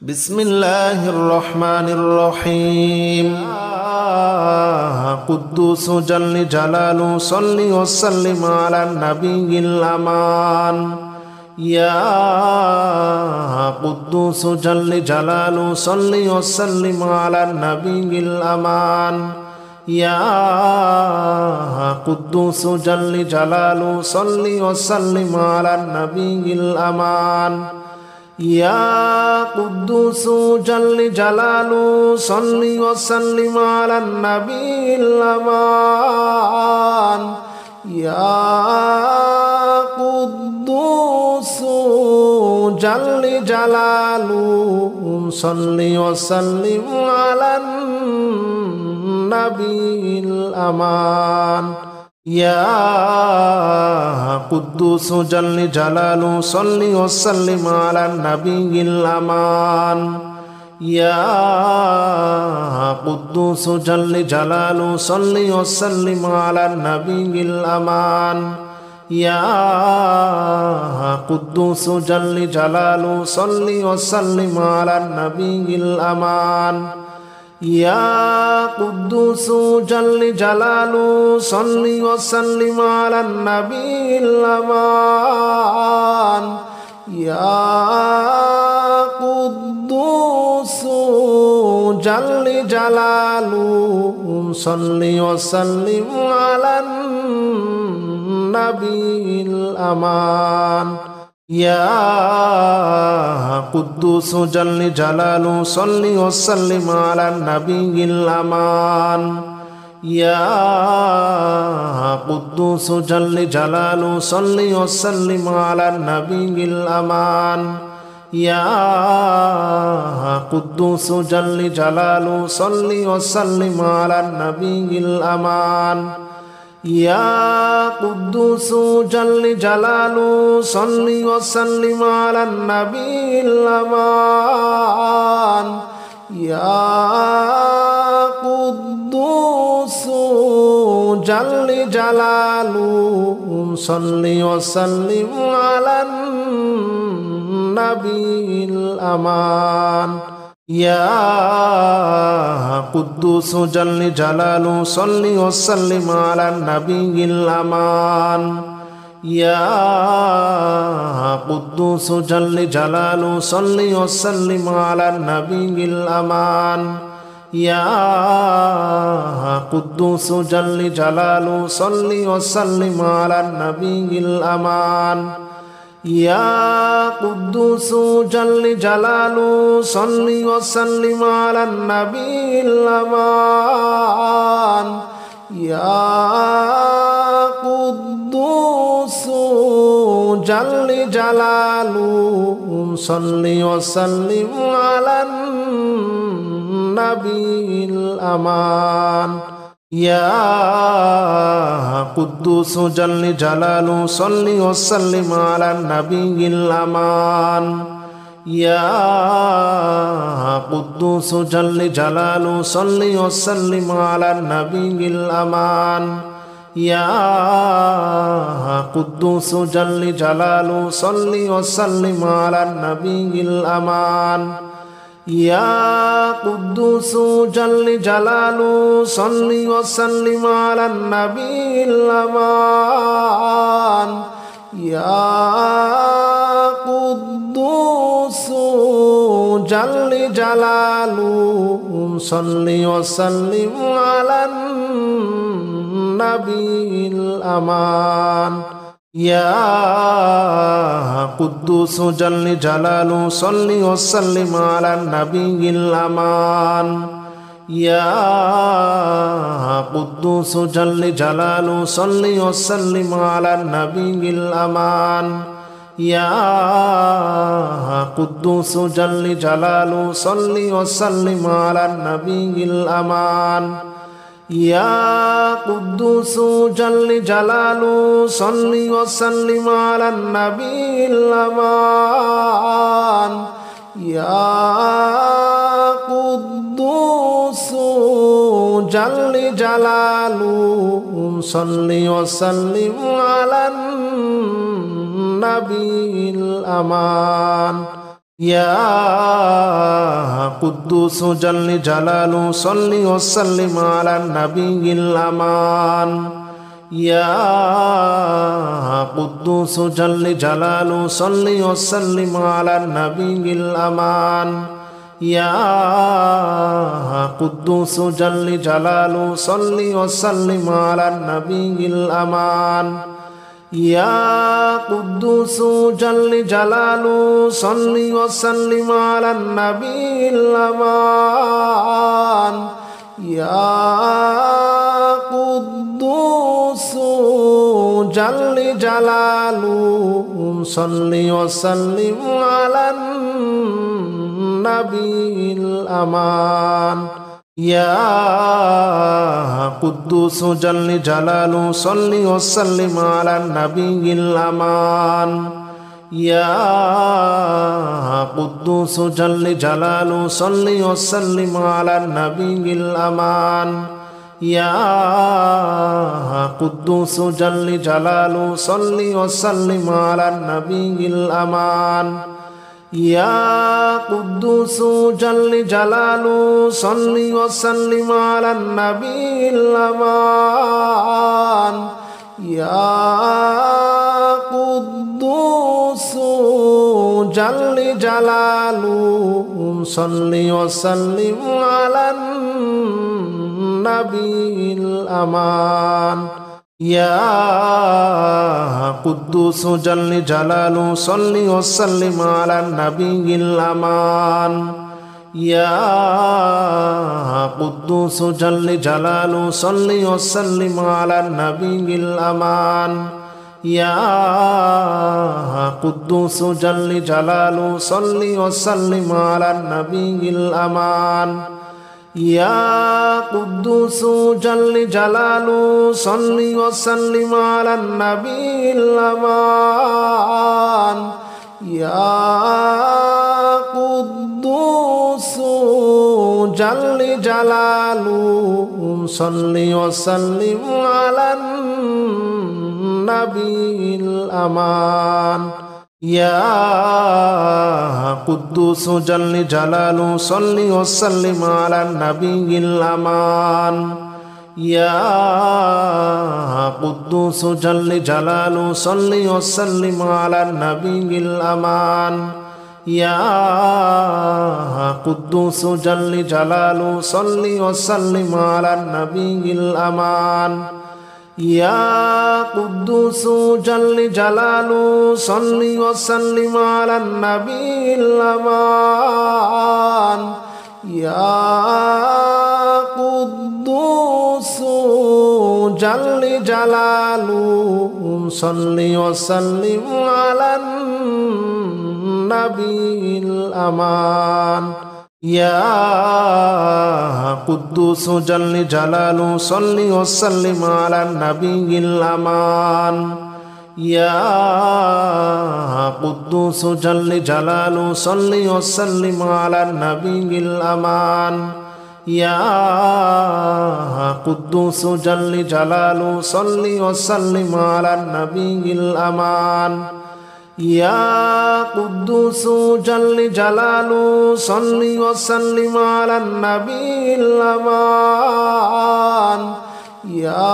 بسم الله الرحمن الرحيم. يا قدوس جل جلاله صل وسلم على النبي الأمان. يا قدوس جل جلاله صل وسلم على النبي الأمان. يا قدوس جل جلاله صل وسلم على النبي الأمان. يا قدوس جل جلاله صل وسلم على النبي الأمان. يا قدوس جل جلاله صل وسلم على النبي الأمان. يا قدوس جل جلاله صل وسلم على النبي الأمان. يا قدوس جل جلاله صل وسلم على النبي الأمان. يا قدوس جل جلاله صل وسلم على النبي الأمان. يا قدوس جل جلاله صل وسلم على النبي الأمان. يا قدوس جل جلاله صل وسلم على النبي الأمان. يا قدوس جل جلاله صل وسلم على النبي الأمان. يا قدوس جل جلاله صل وسلم على النبي الأمان. يا قدوس جل جلاله صل وسلم على النبي الأمان. يا قدوس جل جلاله صل وسلم على النبي الأمان. يا قدوس جل جلاله صل وسلم على النبي الأمان. يا قدوس جل جلاله صل وسلم على النبي الأمان. يا قدوس جل جلاله صل وسلم على النبي الأمان. يا قدوس جل جلاله صل وسلم على النبي الأمان. يا قدوس جل جلاله صل وسلم على النبي الأمان. يا قدوس جل جلاله صل وسلم على النبي الأمان. يا قدوس جل جلاله صل وسلم على النبي الأمان. يا قدوس جل جلاله صل وسلم على النبي الأمان. يا قدوس جل جلاله صل وسلم على النبي الأمان. يا قدوس جل جلاله صل وسلم على النبي الأمان. يا قدوس جل جلاله صل وسلم على النبي الأمان. يا قدوس جل جلاله صل وسلم على النبي الأمان. يا قدوس جل جلاله صل وسلم على النبي الأمان. يا قدوس جل جلاله صل وسلم على النبي الأمان. يا قدوس جل جلاله صل وسلم على النبي الأمان. يا قدوس جل جلاله صل وسلم على النبي الأمان. يا قدوس جل جلاله صل وسلم على النبي الأمان يا قدوس جل جلاله صل وسلم على النبي الأمان يا قدوس جل جلاله صل وسلم على النبي الأمان يا قدوس جل جلاله صل وسلم على النبي الأمان يا قدوس جل جلاله صل وسلم على النبي الأمان يا قدوس جل جلاله صل وسلم على النبي الأمان يا قدوس جل جلاله صل وسلم على النبي الأمان يا قدوس جل جلاله صل وسلم على النبي الأمان يا قدوس جل جلاله صل وسلم على النبي الأمان يا قدوس جل جلاله صل وسلم على النبي الأمان يا قدوس جل جلاله صل وسلم على النبي الأمان يا قدوس جل جلاله صل وسلم على النبي الأمان يا قدوس جل جلاله صل وسلم على النبي الأمان يا قدوس جل جلاله صل وسلم على النبي الأمان يا قدوس جل جلاله صل وسلم على النبي الأمان يا قدوس جل جلاله صل وسلم على النبي الأمان يا قدوس جل جلاله صل وسلم على النبي الأمان يا قدوس جل جلاله صل وسلم على النبي الأمان يا قدوس جل جلاله صل وسلم على النبي الأمان يا قدوس جل جلاله صل وسلم على النبي الأمان يا قدوس جل جلاله صل وسلم على النبي الأمان يا قدوس جل جلاله صل وسلم على النبي الأمان يا قدوس جل جلاله صل وسلم على النبي الأمان يا قدوس جل جلاله صل وسلم على النبي الأمان يا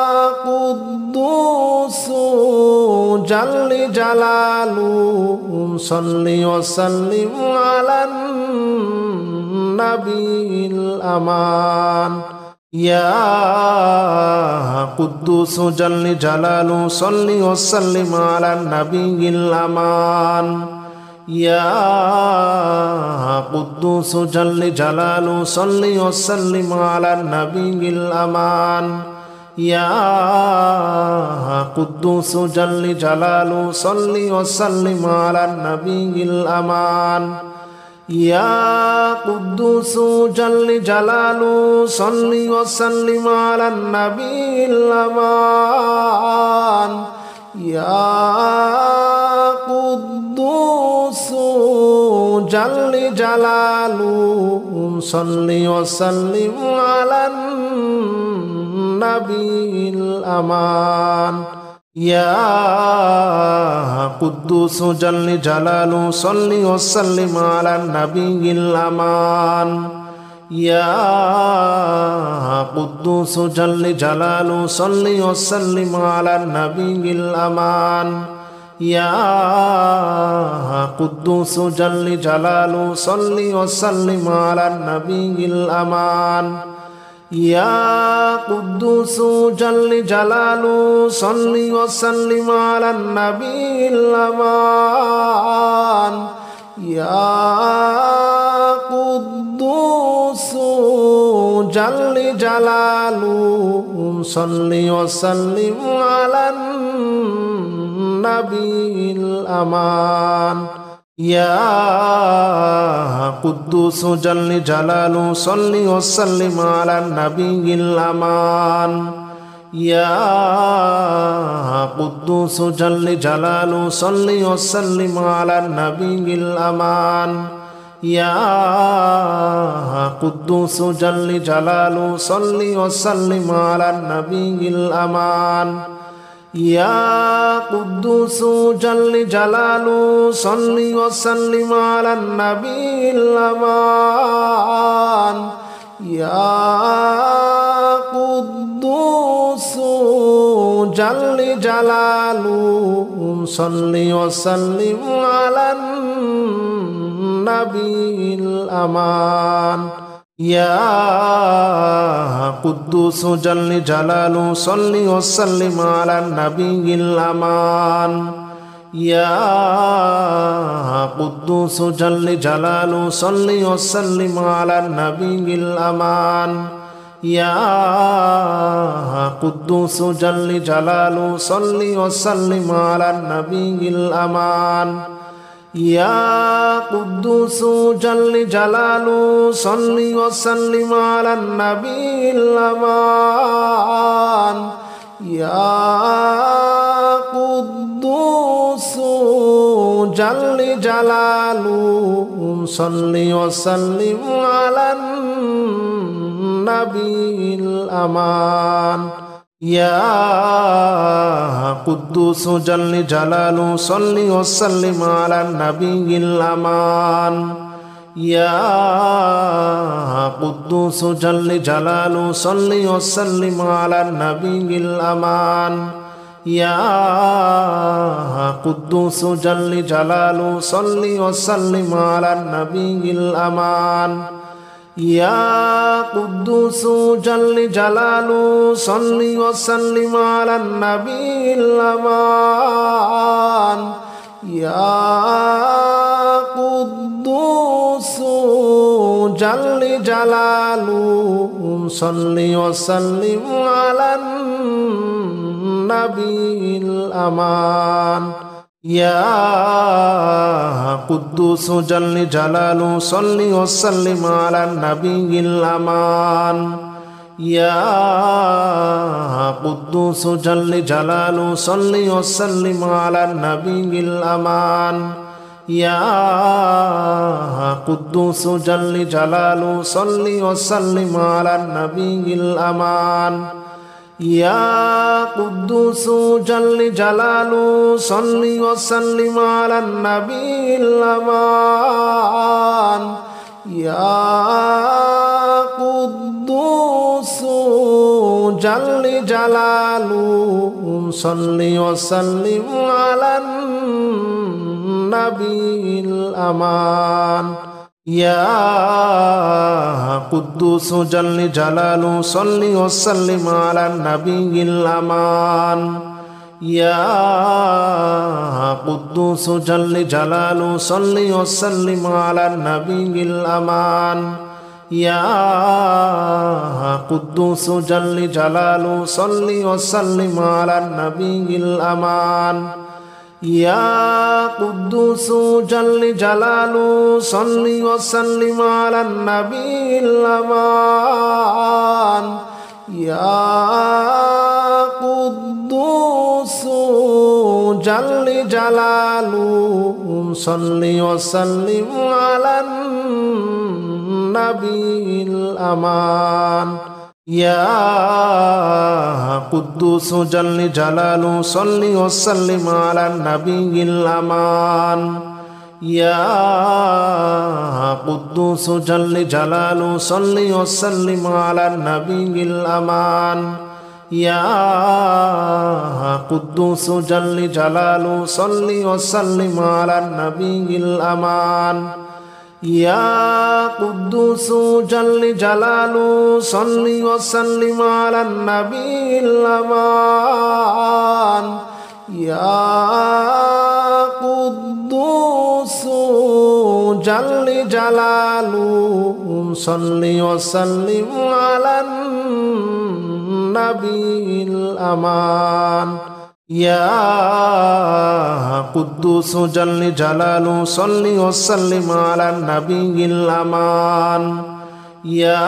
قدوس جل جلاله صل وسلم على النبي الأمان يا قدوس جل جلاله صل وسلم على النبي الأمان يا قدوس جل جلاله صل وسلم على النبي الأمان يا قدوس جل جلاله صل وسلم على النبي الأمان يا قدوس جل جلاله صل وسلم على النبي الأمان يا قدوس جل جلاله صل وسلم على النبي الأمان يا قدوس جل جلاله صل وسلم على النبي الأمان يا قدوس جل جلاله صل وسلم على النبي الأمان يا قدوس جل جلاله صل وسلم على النبي الأمان يا قدوس جل جلاله صل وسلم على النبي الأمان يا قدوس جل جلاله صل وسلم على النبي الأمان يا قدوس جل جلاله صل وسلم على النبي الأمان يا قدوس جل جلاله صل وسلم على النبي الأمان يا قدوس جل جلاله صل وسلم على النبي الأمان يا قدوس جل جلاله صل وسلم على النبي الأمان يا قدوس جل جلاله صل وسلم على النبي الأمان يا قدوس جل جلاله صل وسلم على النبي الأمان يا قدوس جل جلاله صل وسلم على النبي الأمان يا قدوس جل جلاله صل وسلم على النبي الأمان يا قدوس جل جلاله صل وسلم على النبي الأمان يا قدوس جل جلاله صل وسلم على النبي الأمان يا قدوس جل جلاله صل وسلم على النبي الأمان يا قدوس جل جلاله صل وسلم على النبي الأمان يا قدوس جل جلاله صل وسلم على النبي الأمان يا قدوس جل جلاله صل وسلم على النبي الأمان يا قدوس جل جلاله صل وسلم على النبي الأمان يا قدوس جل جلاله صل وسلم على النبي الأمان يا قدوس جل جلاله صل وسلم على النبي الأمان يا قدوس جل جلاله صل وسلم على النبي الأمان يا قدوس جل جلاله صل وسلم على النبي الأمان يا قدوس جل جلاله صل وسلم على النبي الأمان يا قدوس جل جلاله صل وسلم على النبي الأمان يا قدوس جل جلاله صل وسلم على النبي الأمان يا قدوس جل جلاله صل وسلم على النبي الأمان يا قدوس جل جلاله صل وسلم على النبي الأمان يا قدوس جل جلاله صل وسلم على النبي الأمان يا قدوس جل جلاله صل وسلم على النبي الأمان يا قدوس جل جلاله صل وسلم على النبي الأمان يا قدوس جل جلاله صل وسلم على النبي الأمان يا قدوس جل جلاله صل وسلم على النبي الأمان يا قدوس جل جلاله صل وسلم على النبي الأمان يا قدوس جل جلاله صل وسلم على النبي الأمان يا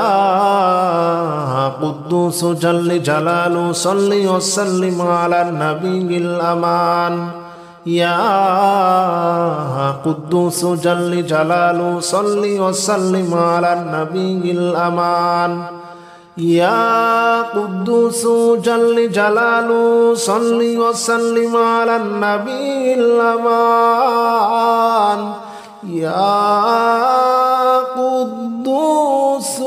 قدوس جل جلاله صل وسلم على النبي الأمان يا قدوس جل جلاله صل وسلم على النبي الأمان يا قدوس جل جلاله صل وسلم على النبي الأمان يا قدوس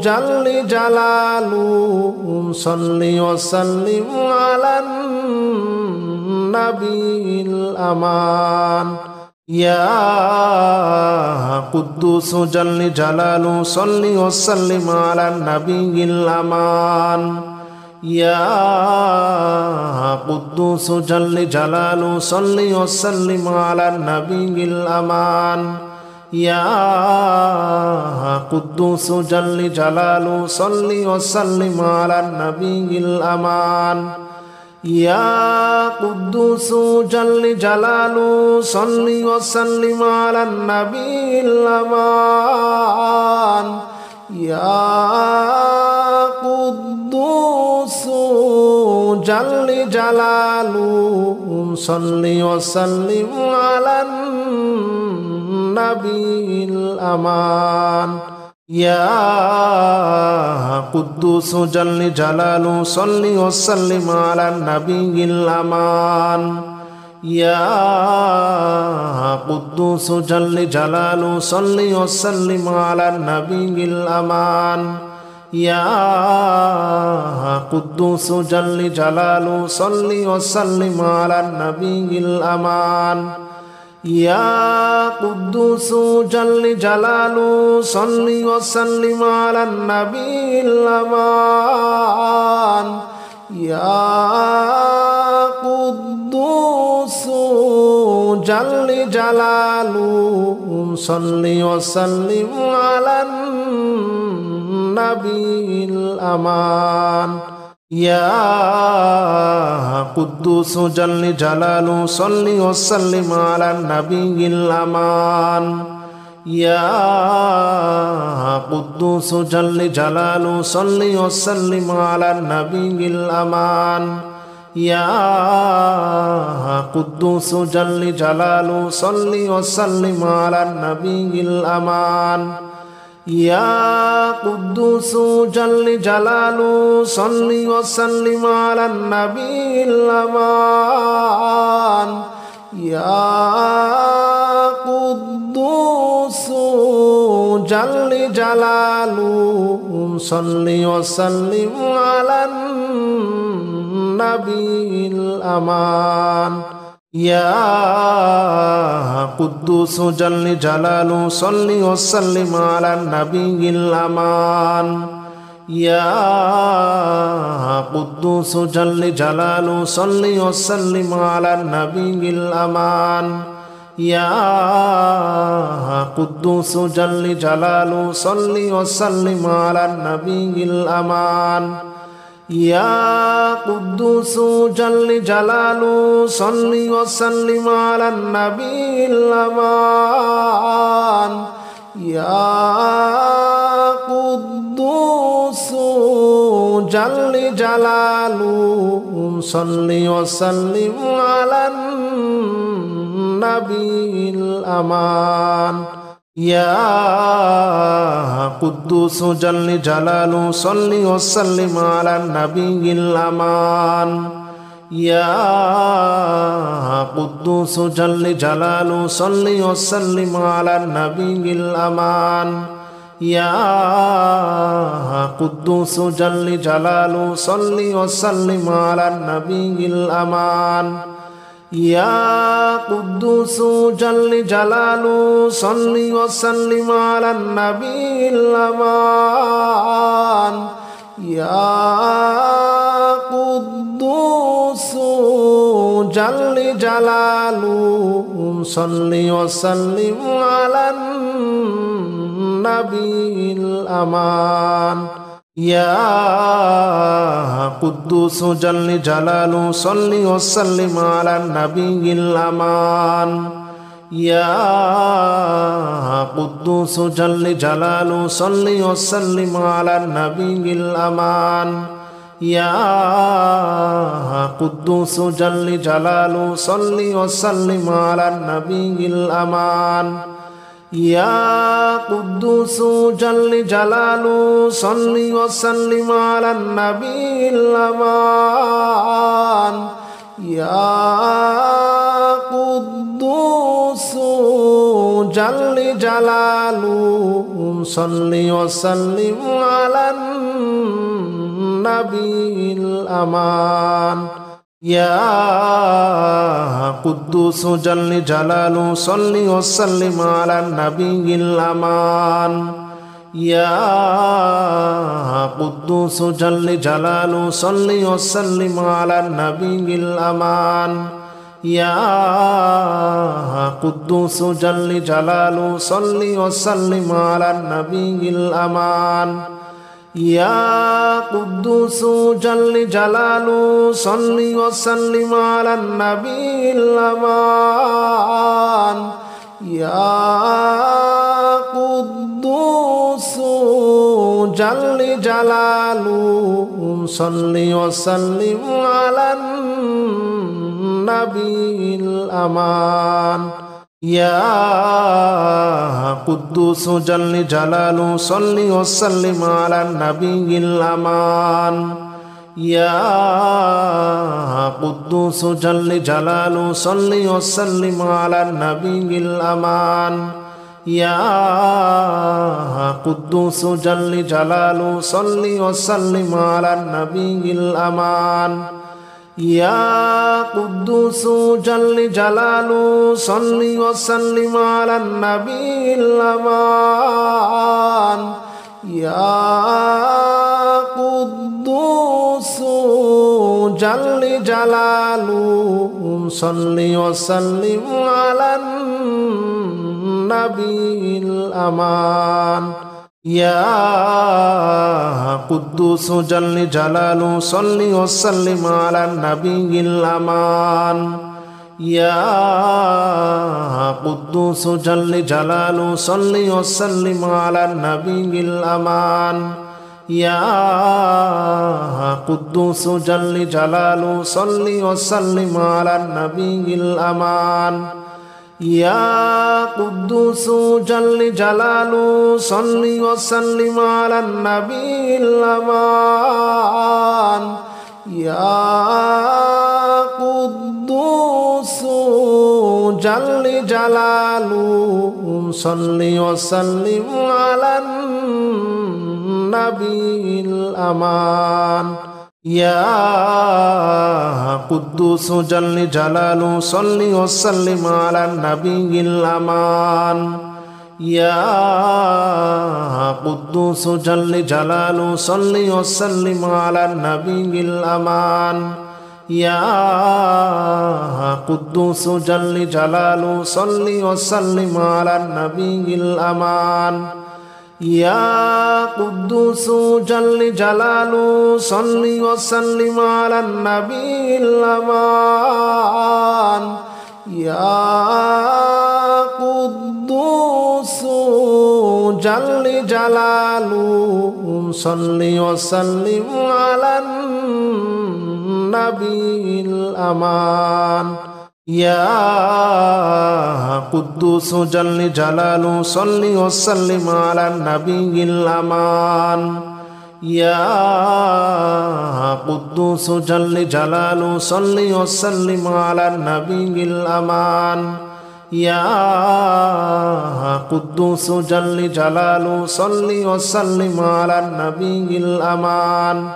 جل جلاله صل وسلم على النبي الأمان يا قدوس جل جلاله صل وسلم على النبي الأمان يا قدوس جل جلاله صل وسلم على النبي الأمان يا قدوس جل جلاله صل وسلم على النبي الأمان يا قدوس جل جلاله صل وسلم على النبي الأمان يا قدوس جل جلاله صل وسلم على النبي الأمان يا قدوس جل جلاله صل وسلم على النبي الأمان يا قدوس جل جلاله صل وسلم على النبي الأمان يا قدوس جل جلاله صل وسلم على النبي الأمان يا قدوس جل جلاله صل وسلم على النبي الأمان يا قدوس جل جلاله صل وسلم على النبي الأمان يا قدوس جل جلاله صل وسلم على النبي الأمان يا قدوس جل جلاله صل وسلم على النبي الأمان يا قدوس جل جلاله صل وسلم على النبي الأمان يا قدوس جل جلاله صل وسلم على النبي الأمان يا قدوس جل جلاله صل وسلم على النبي الأمان يا قدوس جل جلاله صل وسلم على النبي الأمان يا قدوس جل جلاله صل وسلم على النبي الأمان يا قدوس جل جلاله صل وسلم على النبي الأمان يا قدوس جل جلاله صل وسلم على النبي الأمان يا قدوس جل جلاله صل وسلم على النبي الأمان يا قدوس جل جلاله صل وسلم على النبي الأمان يا قدوس جل جلاله صل وسلم على النبي الأمان يا قدوس جل جلاله صل وسلم على النبي الأمان يا قدوس جل جلاله صل وسلم على النبي الأمان يا قدوس جل جلاله صل وسلم على النبي الأمان يا قدوس جل جلاله صل وسلم على النبي الأمان يا قدوس جل جلاله صل وسلم على النبي الأمان يا قدوس جل جلاله صل وسلم على النبي الأمان يا قدوس جل جلاله صل وسلم على النبي الأمان يا قدوس جل جلاله صل وسلم على النبي الأمان يا قدوس جل جلاله صل وسلم على النبي الأمان يا قدوس جل جلاله صل وسلم على النبي الأمان يا قدوس جل جلاله صل وسلم على النبي الأمان يا قدوس جل جلاله صل وسلم على النبي الأمان يا قدوس جل جلاله صل وسلم على النبي الأمان يا قدوس جل جلاله صل وسلم على النبي الأمان يا قدوس جل جلاله صل وسلم على النبي الأمان يا قدوس جل جلاله صل وسلم على النبي الأمان يا قدوس جل جلاله صل وسلم على النبي الأمان يا قدوس جل جلاله صل وسلم على النبي الأمان يا قدوس جل جلاله صل وسلم على النبي الأمان يا قدوس جل جلاله صل وسلم على النبي الأمان يا قدوس جل جلاله صل وسلم على النبي الأمان يا قدوس جل جلاله صل وسلم على النبي الأمان يا قدوس جل جلاله صل وسلم على النبي الأمان يا قدوس جل جلاله صل وسلم على النبي الأمان يا قدوس جل جلاله صل وسلم على النبي الأمان يا قدوس جل جلاله صل وسلم على النبي الأمان يا قدوس جل جلاله صل وسلم على النبي الأمان يا قدوس جل جلاله صل وسلم على النبي الأمان يا قدوس جل جلاله صل وسلم على النبي الأمان يا قدوس جل جلاله صل وسلم على النبي الأمان يا قدوس جل جلاله صل وسلم على النبي الأمان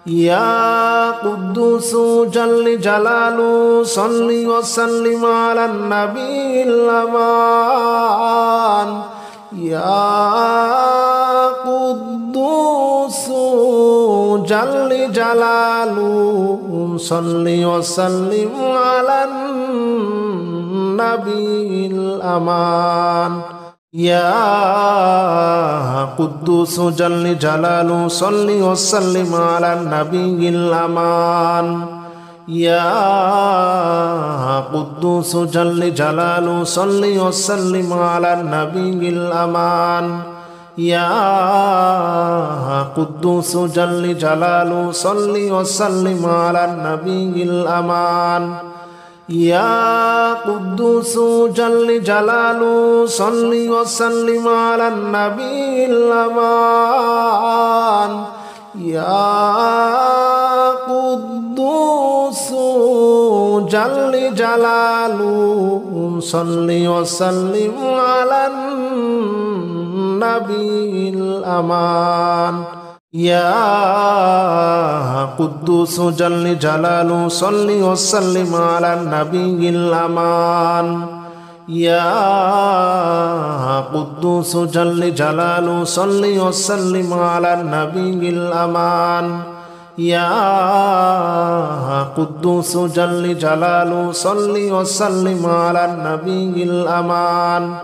يا قدوس جل جلاله صل وسلم على النبي الأمان يا قدوس جل جلاله صل وسلم على النبي الأمان يا قدوس جل جلاله صل وسلم على النبي الأمان يا قدوس جل جلاله صل وسلم على النبي الأمان يا قدوس جل جلاله صل وسلم على النبي الأمان يا قدوس جل جلاله صل وسلم على النبي الأمان يا قدوس جل جلاله صل وسلم على النبي الأمان يا قدوس جل جلاله صل وسلم على النبي الأمان يا قدوس جل جلاله صل وسلم على النبي الأمان يا قدوس جل جلاله صل وسلم على النبي الأمان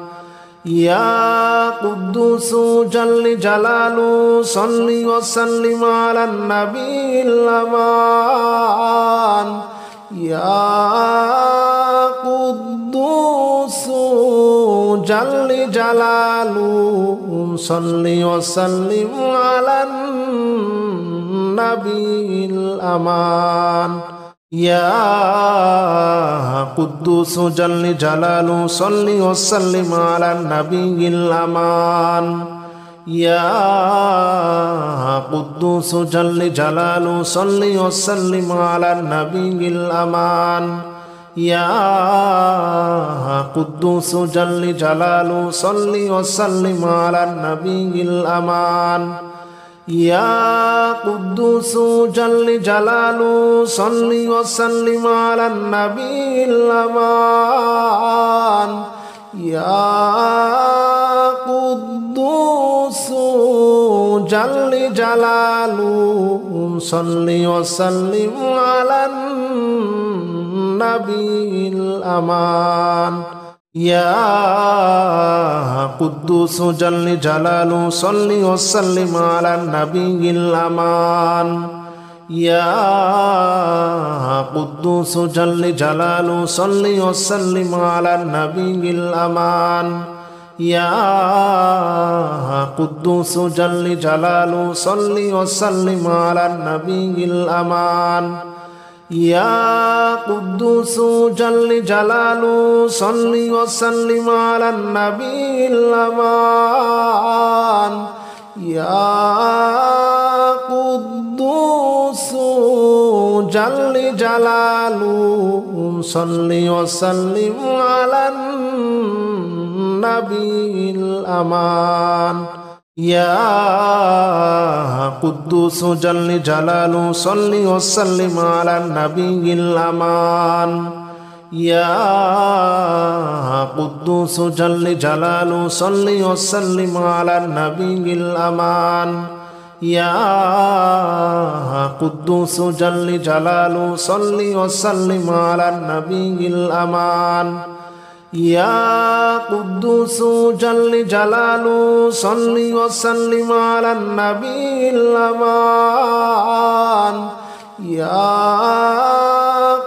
يا قدوس جل جلاله صل وسلم على النبي الأمان يا قدوس جل جلاله صل وسلم على النبي الأمان يا قدوس جل جلاله صل وسلم على النبي الأمان يا قدوس جل جلاله صل وسلم على النبي الأمان يا قدوس جل جلاله صل وسلم على النبي الأمان يا قدوس جل جلاله صل وسلم على النبي الأمان يا قدوس جل جلاله صل وسلم على النبي الأمان يا قدوس جل جلاله صل وسلم على النبي الأمان يا قدوس جل جلاله صل وسلم على النبي الأمان يا قدوس جل جلاله صل وسلم على النبي الأمان يا قدوس جل جلاله صل وسلم على النبي الأمان يا قدوس جل جلاله صل وسلم على النبي الأمان يا قدوس جل جلاله صل وسلم على النبي الأمان يا قدوس جل جلاله صل وسلم على النبي الأمان يا قدوس جل جلاله صل وسلم على النبي الأمان يا قدوس جل جلاله صل وسلم على النبي الأمان يا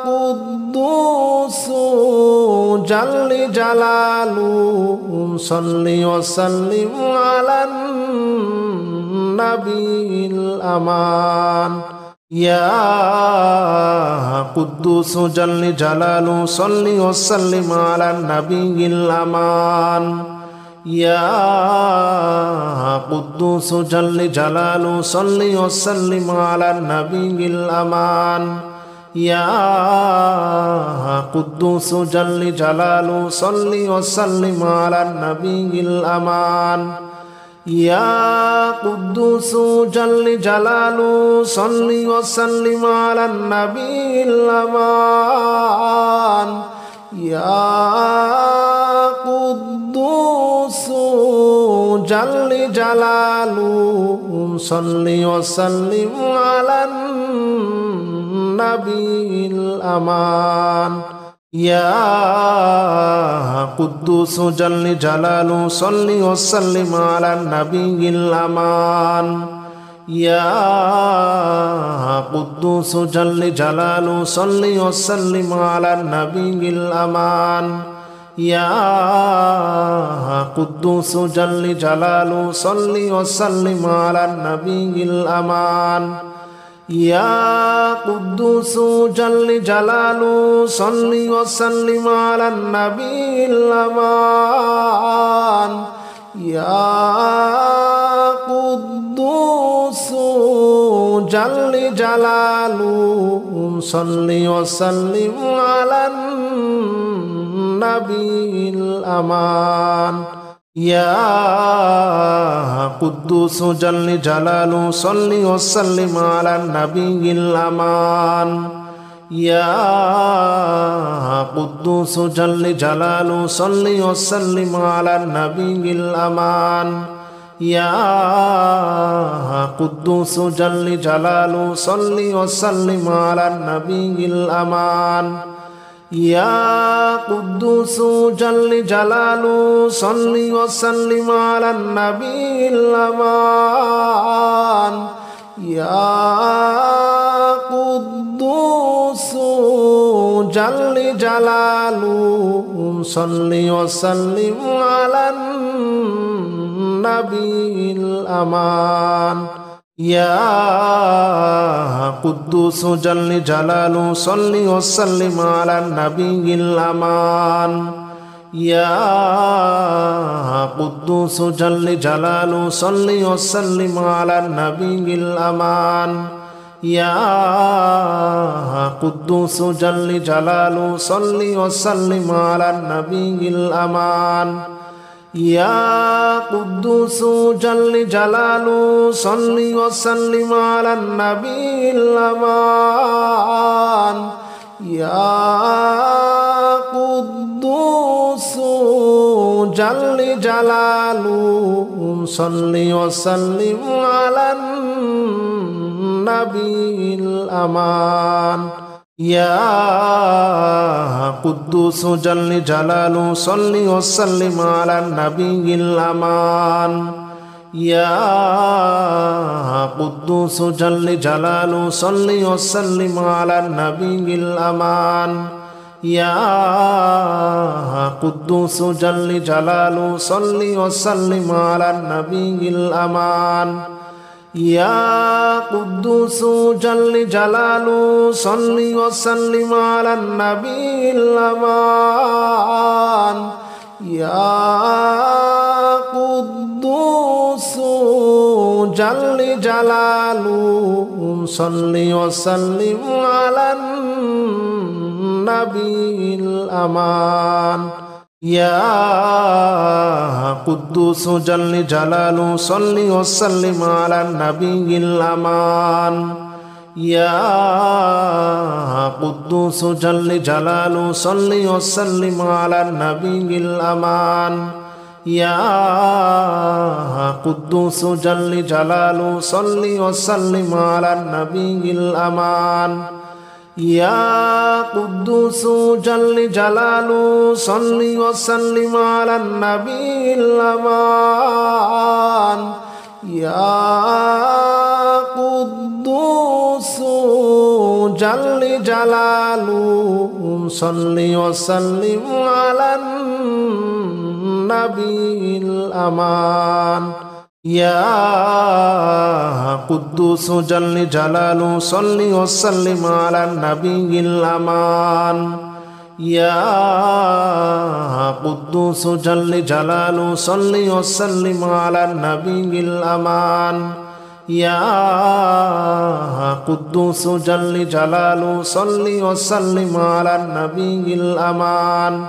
قدوس جل جلاله صل وسلم على النبي الأمان يا قدوس جل جلاله صل وسلم على النبي الأمان يا قدوس جل جلاله صل وسلم على النبي الأمان يا قدوس جل جلاله صل وسلم على النبي الأمان يا قدوس جل جلاله صل وسلم على النبي الأمان يا قدوس جل جلاله صل وسلم على النبي الأمان يا قدوس جل جلاله صل وسلم على النبي الأمان يا قدوس جل جلاله صل وسلم على النبي الأمان يا قدوس جل جلاله صل وسلم على النبي الأمان يا قدوس جل جلاله صل وسلم على النبي الأمان يا قدوس جل جلاله صل وسلم على النبي الأمان يا قدوس جل جلاله صل وسلم على النبي الأمان يا قدوس جل جلاله صل وسلم على النبي الأمان يا قدوس جل جلاله صل وسلم على النبي الأمان يا قدوس جل جلاله صل وسلم على النبي الأمان يا قدوس جل جلاله صل وسلم على النبي الأمان يا قدوس جل جلاله صل وسلم على النبي الأمان يا قدوس جل جلاله صل وسلم على النبي الأمان يا قدوس جل جلاله صل وسلم على النبي الأمان يا قدوس جل جلاله صل وسلم على النبي الأمان يا قدوس جل جلاله صل وسلم على النبي الأمان يا قدوس جل جلاله صل وسلم على النبي الأمان يا قدوس جل جلاله صل وسلم على النبي الأمان يا قدوس جل جلاله صل وسلم على النبي الأمان يا قدوس جل جلاله صل وسلم على النبي الأمان يا قدوس جل جلاله صل وسلم على النبي الأمان يا قدوس جل جلاله صل وسلم على النبي الأمان يا قدوس جل جلاله صل وسلم على النبي الأمان يا قدوس جل جلاله صل وسلم على النبي الأمان يا قدوس جل جلاله صل وسلم على النبي الأمان يا قدوس جل جلاله صل وسلم على النبي الأمان يا قدوس جل جلاله صل وسلم على النبي الأمان يا قدوس جل جلاله صل وسلم على النبي الأمان يا قدوس جل جلاله صل وسلم على النبي الأمان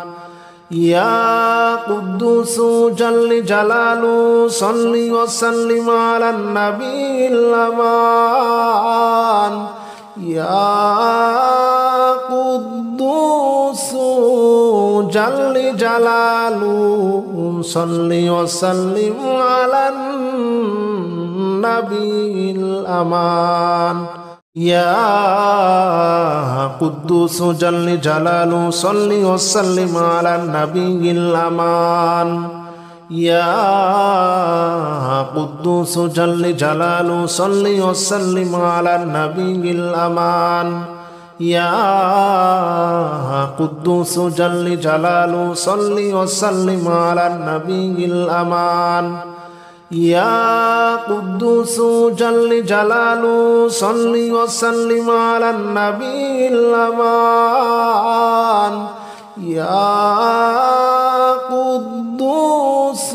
يا قدوس جل جلاله صل وسلم على النبي الأمان يا قدوس جل جلاله صل وسلم على النبي الأمان يا قدوس جل جلاله صل وسلم على النبي الأمان يا قدوس جل جلاله صل وسلم على النبي الأمان يا قدوس جل جلاله صل وسلم على النبي الأمان يا قدوس جل جلاله صل وسلم على النبي الأمان يا قدوس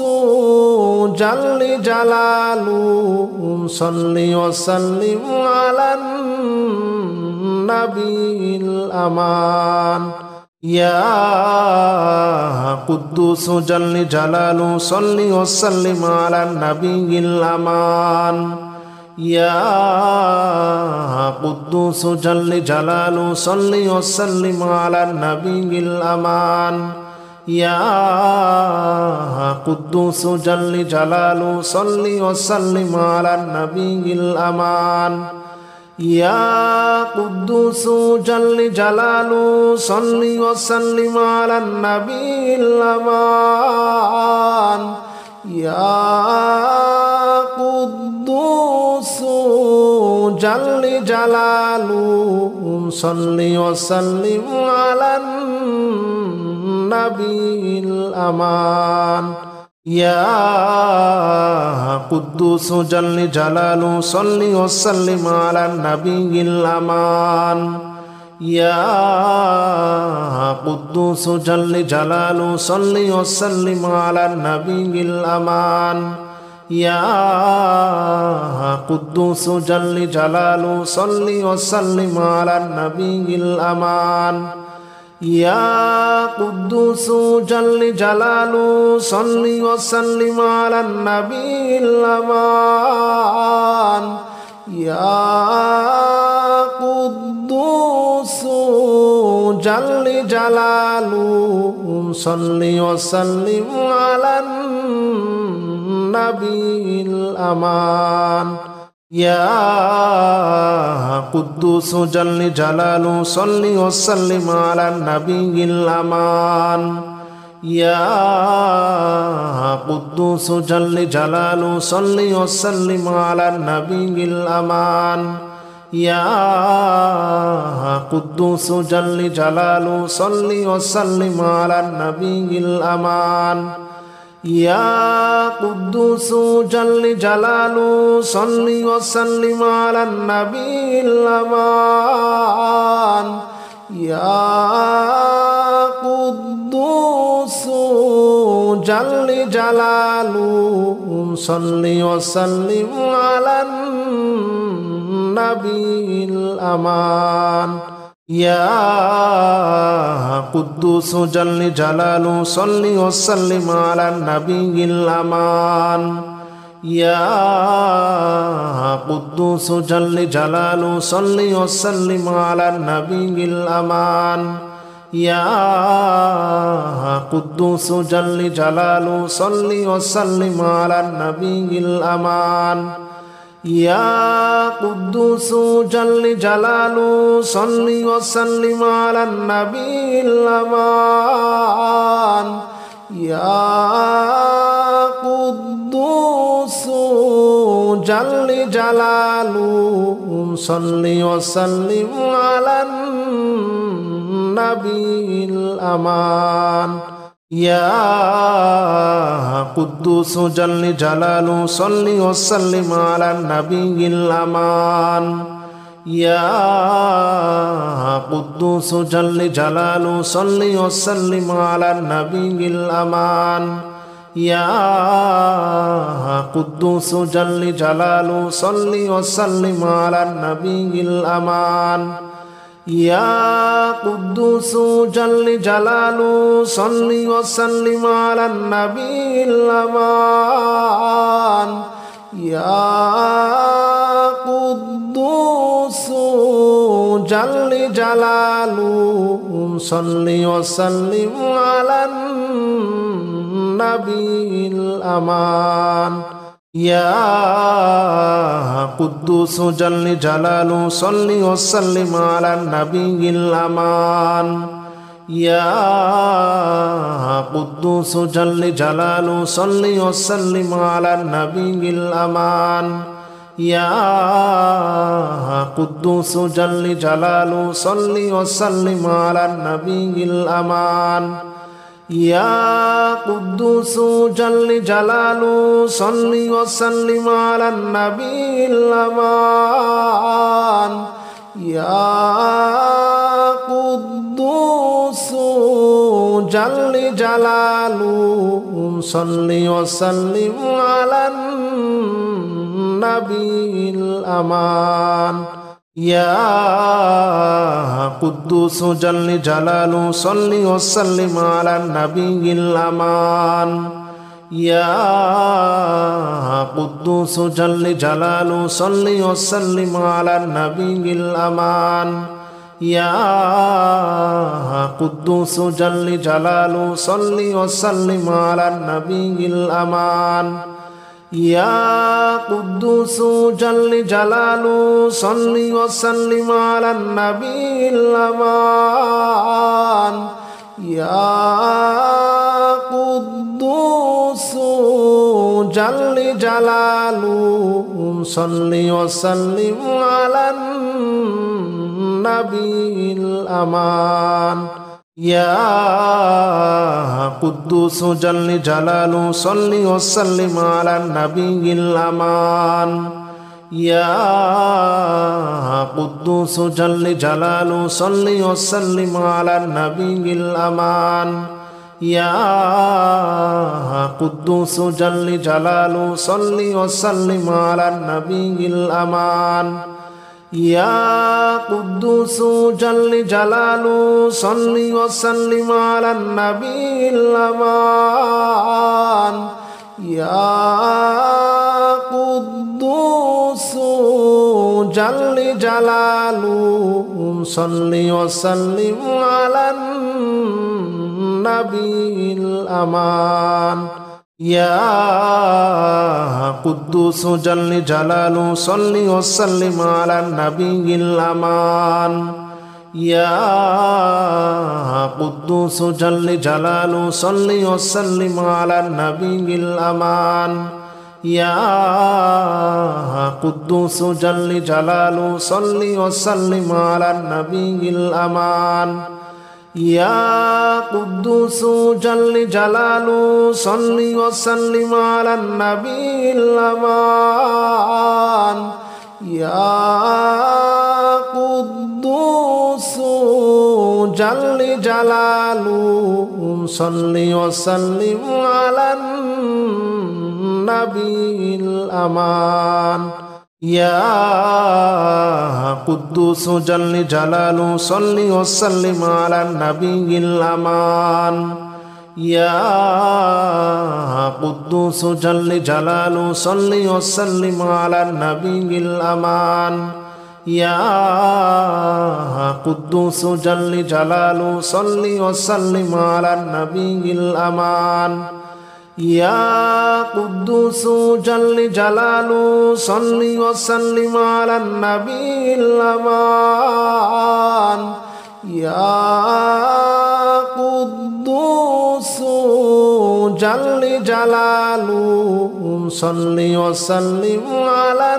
جل جلاله صل وسلم على النبي الأمان يا قدوس جل جلاله صل وسلم على النبي الأمان يا قدوس جل جلاله صل وسلم على النبي الأمان يا قدوس جل جلاله صل وسلم على النبي الأمان يا قدوس جل جلاله صل وسلم على النبي الأمان يا قدوس جل جلاله صل وسلم على النبي الأمان يا قدوس جل جلاله صل وسلم على النبي الأمان يا قدوس جل جلاله صل وسلم على النبي الأمان يا قدوس جل جلاله صل وسلم على النبي الأمان يا قدوس جل جلاله صل وسلم على النبي الأمان يا قدوس جل جلاله صل وسلم على النبي الأمان يا قدوس جل جلاله صل وسلم على النبي الأمان يا قدوس جل جلاله صل وسلم على النبي الأمان يا قدوس جل جلاله صل وسلم على النبي الأمان يا قدوس جل جلاله صل وسلم على النبي الأمان يا قدوس جل جلاله صل وسلم على النبي الأمان يا قدوس جل جلاله صل وسلم على النبي الأمان يا قدوس جل جلاله صل وسلم على النبي الأمان يا قدوس جل جلاله صل وسلم على النبي الأمان يا قدوس جل جلاله صل وسلم على النبي الأمان يا قدوس جل جلاله صل وسلم على النبي الأمان يا قدوس جل جلاله صل وسلم على النبي الأمان يا قدوس جل جلاله صل وسلم على النبي الأمان يا قدوس جل جلاله صل وسلم على النبي الأمان يا قدوس جل جلاله صل وسلم على النبي الأمان يا قدوس جل جلاله صل وسلم على النبي الأمان يا قدوس جل جلاله صل وسلم على النبي الأمان يا قدوس جل جلاله صل وسلم على النبي الأمان يا قدوس جل جلاله صل وسلم على النبي الأمان يا قدوس جل جلاله صل وسلم على النبي الأمان يا قدوس جل جلاله صل وسلم على النبي الأمان يا قدوس جل جلاله صل وسلم على النبي الأمان يا قدوس جل جلاله صل وسلم على النبي الأمان يا قدوس جل جلاله صل وسلم على النبي الأمان يا قدوس جل جلاله صل وسلم على النبي الأمان يا قدوس جل جلاله صل وسلم على النبي الأمان يا قدوس جل جلاله صل وسلم على النبي الأمان يا قدوس جل جلاله صل وسلم على النبي الأمان يا قدوس جل جلاله صل وسلم على النبي الأمان يا قدوس جل جلاله صل وسلم على النبي الأمان يا قدوس جل جلاله صل وسلم على النبي الأمان يا قدوس جل جلاله صل وسلم على النبي الأمان يا قدوس جل جلاله صل وسلم على النبي الأمان يا قدوس جل جلاله صل وسلم على النبي الأمان يا قدوس جل جلاله صل وسلم على النبي الأمان يا قدوس جل جلاله صل وسلم على النبي الأمان يا قدوس جل جلاله صل وسلم على النبي الأمان يا قدوس جل جلاله صل وسلم على النبي الأمان يا قدوس جل جلاله صل وسلم على النبي الأمان يا قدوس جل جلاله صل وسلم على النبي الأمان يا قدوس جل جلاله صل وسلم على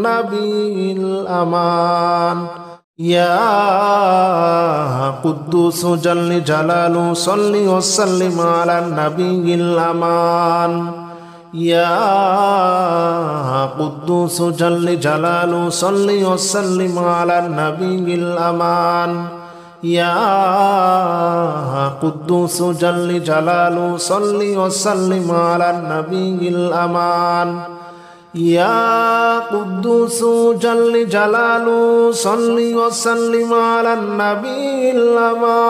النبي الأمان يا قدوس جل جلاله صل وسلم على النبي الأمان يا قدوس جل جلاله صل وسلم على النبي الأمان يا قدوس جل جلاله صل وسلم على النبي الأمان يا قدوس جل جلاله صل وسلم على النبي الأمان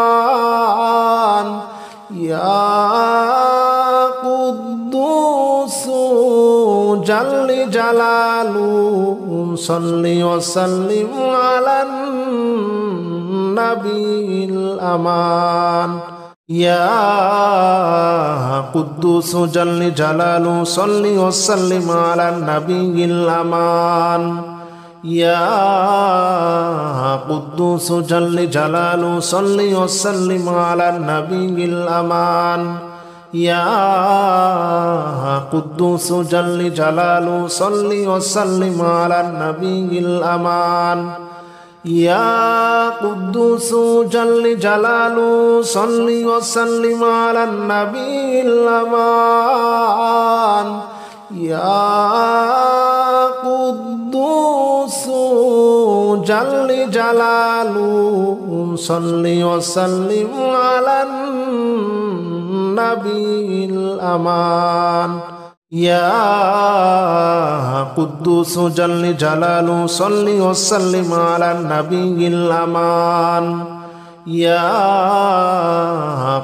يا قدوس جل جلاله صل وسلم على النبي الأمان يا قدوس جل جلاله صل وسلم على النبي الأمان يا قدوس جل جلاله صل وسلم على النبي الأمان يا قدوس جل جلاله صل وسلم على النبي الأمان يا قدوس جل جلاله صل وسلم على النبي الأمان يا قدوس جل جلاله صل وسلم على النبي الأمان يا قدوس جل جلاله صل وسلم على النبي الأمان يا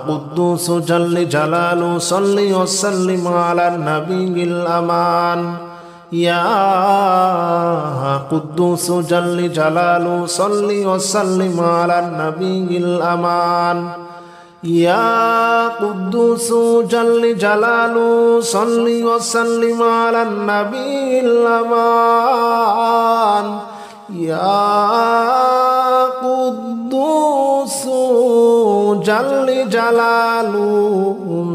قدوس جل جلاله صل وسلم على النبي الأمان يا قدوس جل جلاله صل وسلم على النبي الأمان يا قدوس جل جلاله صل وسلم على النبي الأمان يا قدوس جل جلاله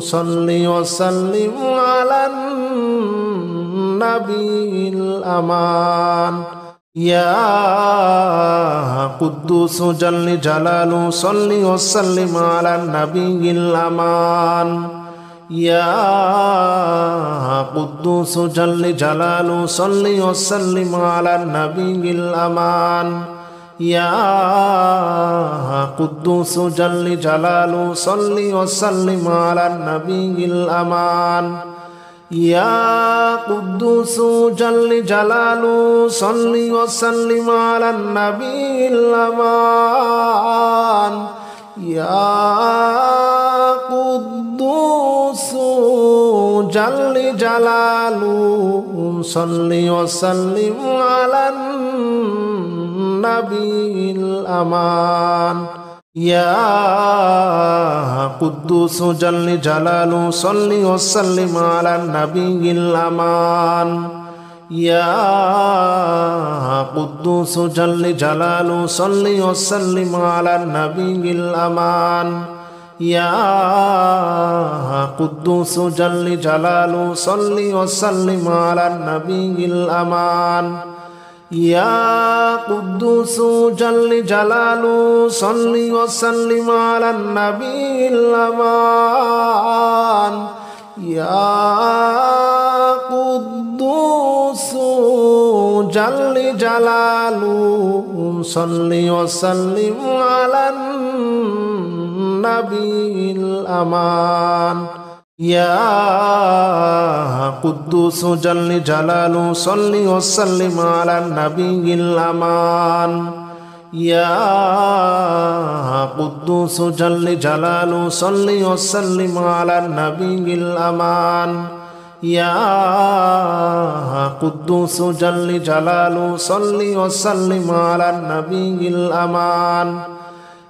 صل وسلم على النبي الأمان يا قدوس جل جلاله صل وسلم على النبي الأمان يا قدوس جل جلاله صل وسلم على النبي الأمان يا قدوس جل جلاله صل وسلم على النبي الأمان يا قدوس جل جلاله صل وسلم على النبي الأمان يا قدوس جل جلاله صل وسلم على النبي الأمان يا قدوس جل جلاله صل وسلم على النبي الأمان يا قدوس جل جلاله صل وسلم على النبي الأمان يا قدوس جل جلاله صل وسلم على النبي الأمان يا قدوس جل جلاله صل وسلم على النبي الأمان يا قدوس جل جلاله صل وسلم على النبي الأمان يا قدوس جل جلاله صل وسلم على النبي الأمان يا قدوس جل جلاله صل وسلم على النبي الأمان يا قدوس جل جلاله صل وسلم على النبي الأمان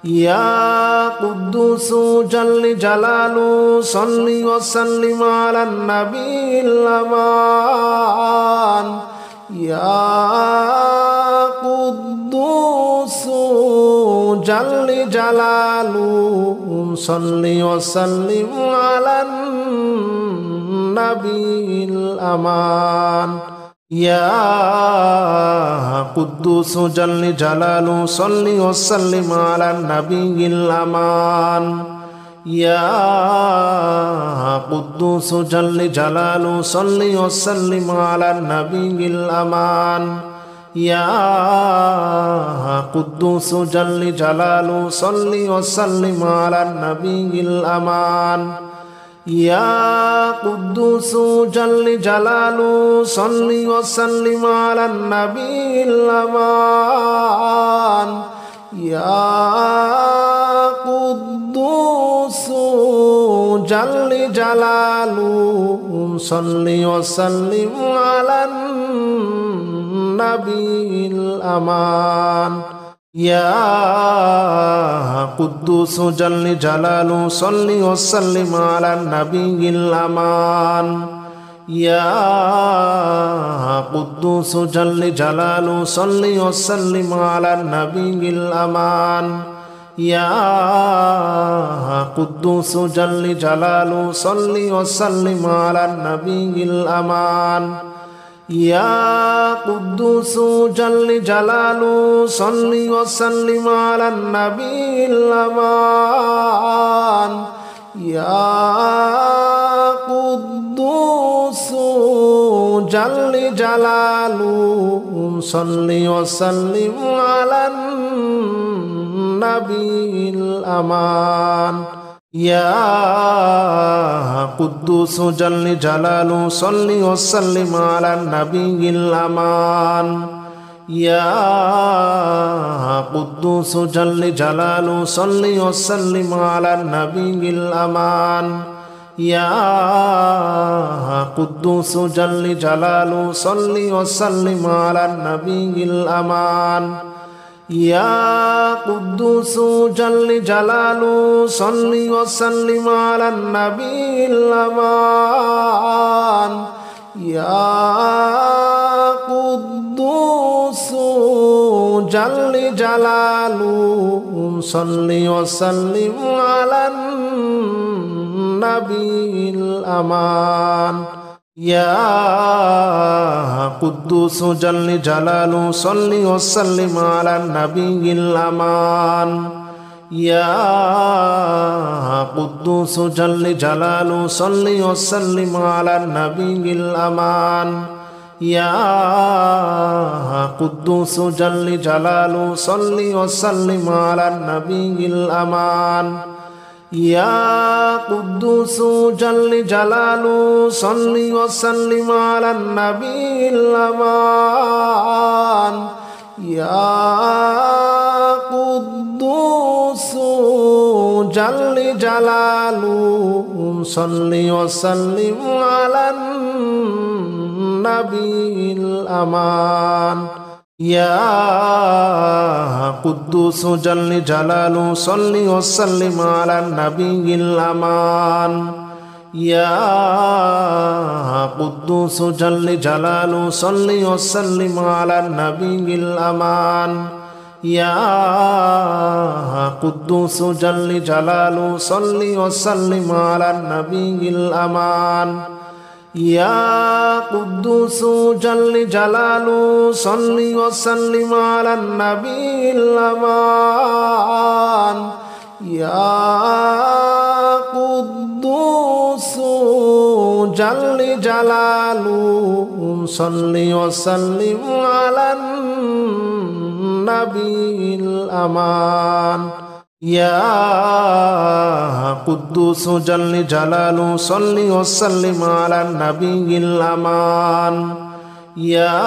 يا قدوس جل جلاله صل وسلم على النبي الأمان يا قدوس جل جلاله صل وسلم على النبي الأمان يا قدوس جل جلاله صل وسلم على النبي الأمان يا قدوس جل جلاله صل وسلم على النبي الأمان يا قدوس جل جلاله صل وسلم على النبي الأمان يا قدوس جل جلاله صل وسلم على النبي الأمان يا قدوس جل جلاله صل وسلم على النبي الأمان يا قدوس جل جلاله صل وسلم على النبي الأمان يا قدوس جل جلاله صل وسلم على النبي الأمان يا قدوس جل جلاله صل وسلم على النبي الأمان يا قدوس جل جلاله صل وسلم على النبي الأمان يا قدوس جل جلاله صل وسلم على النبي الأمان يا قدوس جل جلاله صل وسلم على النبي الأمان يا قدوس جل جلاله صل وسلم على النبي الأمان يا قدوس جل جلاله صل وسلم على النبي الأمان يا قدوس جل جلاله صل وسلم على النبي الأمان يا قدوس جل جلاله صل وسلم على النبي الأمان يا قدوس جل جلاله صل وسلم على النبي الأمان يا قدوس جل جلاله صل وسلم على النبي الأمان يا قدوس جل جلاله صل وسلم على النبي الأمان يا قدوس جل جلاله صل وسلم على النبي الأمان يا قدوس جل جلاله صل وسلم على النبي الأمان يا قدوس جل جلاله صل وسلم على النبي الأمان يا قدوس جل جلاله صل وسلم على النبي الأمان يا قدوس جل جلاله صل وسلم على النبي الأمان يا قدوس جل جلاله صل وسلم على النبي الأمان يا قدوس جل جلاله صل وسلم على النبي الأمان يا قدوس جل جلاله صل وسلم على النبي الأمان يا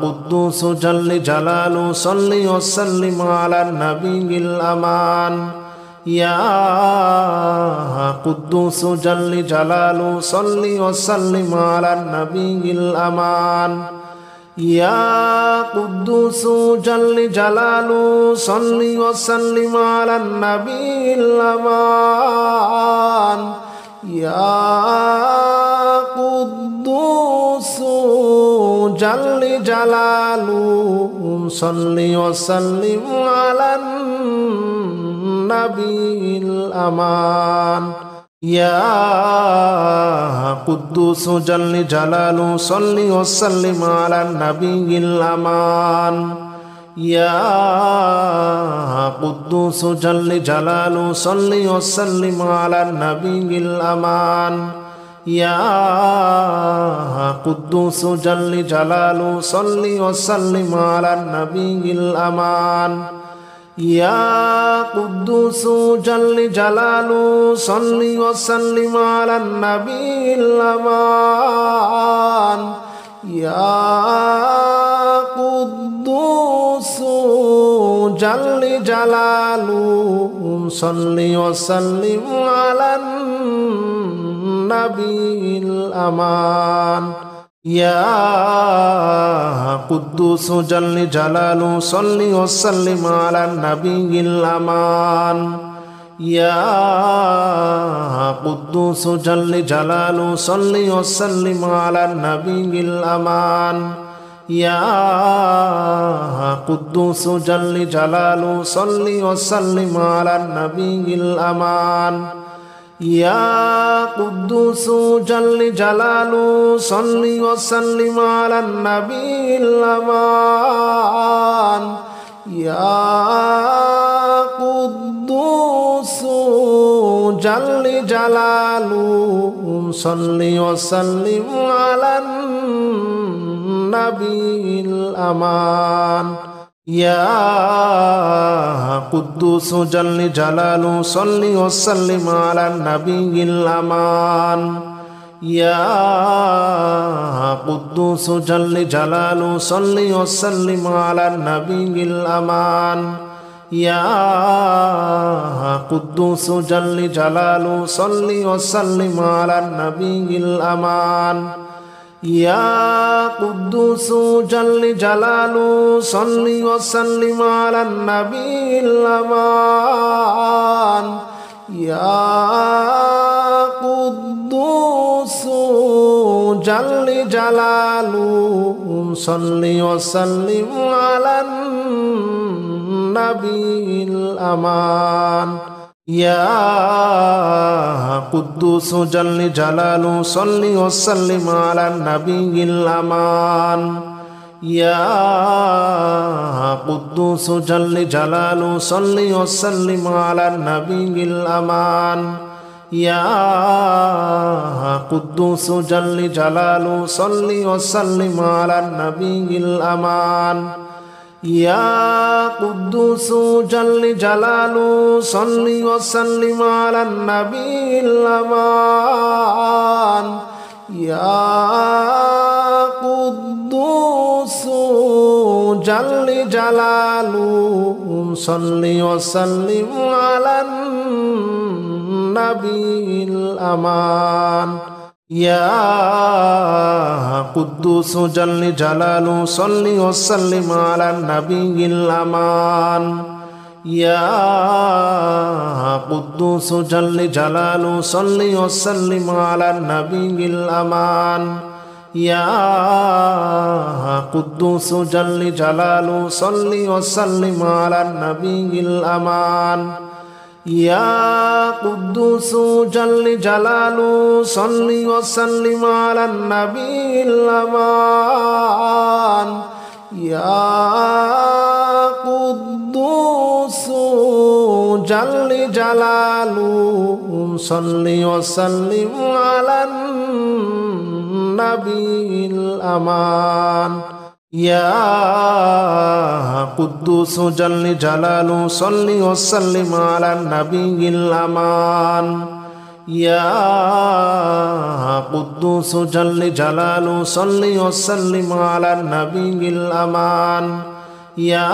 قدوس جل جلاله صل وسلم على النبي الأمان يا قدوس جل جلاله صل وسلم على النبي الأمان يا قدوس جل جلاله صل وسلم على النبي الأمان يا قدوس جل جلاله صل وسلم على النبي الأمان يا قدوس جل جلاله صل وسلم على النبي الأمان يا قدوس جل جلاله صل وسلم على النبي الأمان يا قدوس جل جلاله صل وسلم على النبي الأمان يا قدوس جل جلاله صل وسلم على النبي الأمان يا قدوس جل جلاله صل وسلم على النبي الأمان يا قدوس جل جلاله صل وسلم على النبي الأمان يا قدوس جل جلاله صل وسلم على النبي الأمان يا قدوس جل جلاله صل وسلم على النبي الأمان يا قدوس جل جلاله صل وسلم على النبي الأمان يا قدوس جل جلاله صل وسلم على النبي الأمان يا قدوس جل جلاله صل وسلم على النبي الأمان يا قدوس جل جلاله صل وسلم على النبي الأمان يا قدوس جل جلاله صل وسلم على النبي الأمان يا قدوس جل جلاله صل وسلم على النبي الأمان يا قدوس جل جلاله صل وسلم على النبي الأمان يا قدوس جل جلاله صل وسلم على النبي الأمان يا قدوس جل جلاله صل وسلم على النبي الأمان يا قدوس جل جلاله صل وسلم على النبي الأمان يا قدوس جل جلاله صل وسلم على النبي الأمان يا قدوس جل جلاله صل وسلم على النبي الأمان يا قدوس جل جلاله صل وسلم على النبي الأمان يا قدوس جل جلاله صل وسلم على النبي الأمان يا قدوس جل جلاله صل وسلم على النبي الأمان يا قدوس جل جلاله صل وسلم على النبي الأمان يا قدوس جل جلاله صل وسلم على النبي الأمان يا قدوس جل جلاله صل وسلم على النبي الأمان يا قدوس جل جلاله صل وسلم على النبي الأمان يا